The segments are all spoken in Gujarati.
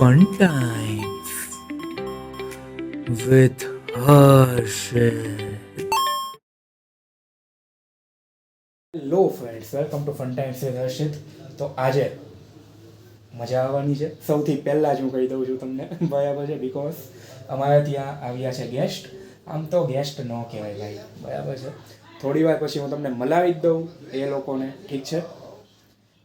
Fun times with Harshit. Hello friends, welcome to fun times with Harshit. તો આજે મજા આવવાની છે. સૌથી પહેલાં જ હું કહી દઉં છું તમને, બરાબર છે, બિકોઝ અમારે ત્યાં આવ્યા છે ગેસ્ટ. આમ તો ગેસ્ટ ન કહેવાય ભાઈ, બરાબર છે. થોડી વાર પછી હું તમને મલાવી જ દઉં એ લોકોને, ઠીક છે.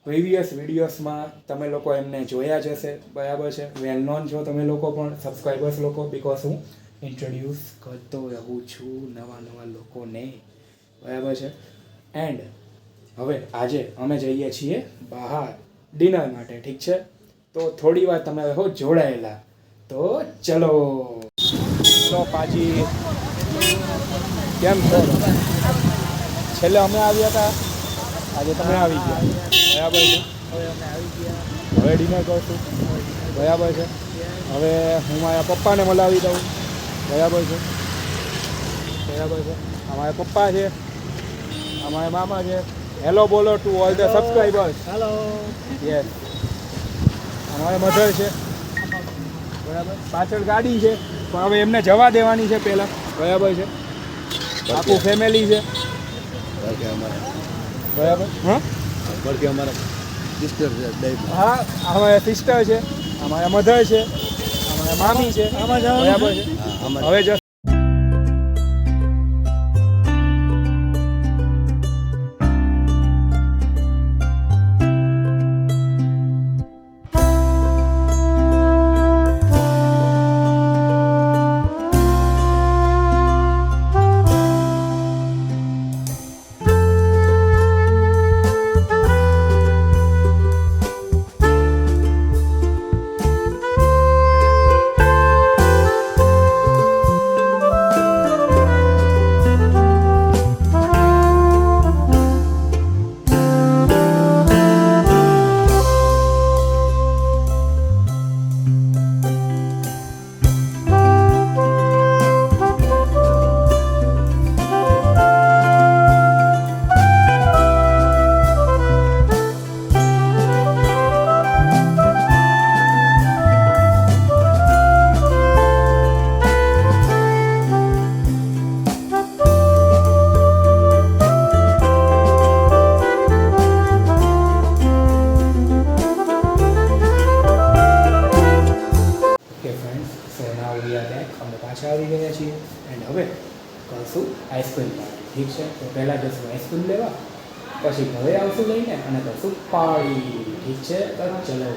પ્રીવિયસ વિડીયોઝમાં તમે લોકો એમને જોયા જ હશે, બરાબર છે. વેલ નોન છો તમે લોકો પણ, સબસ્ક્રાઈબર્સ લોકો, બિકોઝ હું ઇન્ટ્રોડ્યુસ કરતો રહું છું નવા લોકોને, બરાબર છે. એન્ડ હવે આજે અમે જઈએ છીએ બહાર ડિનર માટે, ઠીક છે. તો થોડી વાર તમે રહો જોડાયેલા. તો ચલો. તો પાજી કેમ છો? છેલ્લે અમે આવ્યા હતા, આજે તમે આવી ગયા, બરાબર છે. હવે ડિનર કરશું, બરાબર છે. હવે હું મારા પપ્પાને મલાવી દઉં, બરાબર છે. અમારા પપ્પા છે, અમારા મામા છે. હેલો બોલો to all the subscribers. Hello. Yes. અમારે મધર છે, બરાબર. પાછળ ગાડી છે, પણ હવે એમને જવા દેવાની છે પહેલાં, બરાબર છે. આખું ફેમિલી છે, બરાબર. હા, હા, અમારા સિસ્ટર છે, અમારા મધર છે, અમારા મામી છે, બરાબર છે. હવે જસ્ટ અમે પાછા આવી ગયા છીએ. એન્ડ હવે કરશું આઈસ્ક્રીમ પાર્ટી, ઠીક છે. તો પહેલાં જશું આઈસ્ક્રીમ લેવા, પછી ઘરે આવશું લઈને અને કરશું પાર્ટી, ઠીક છે. તો ચલો.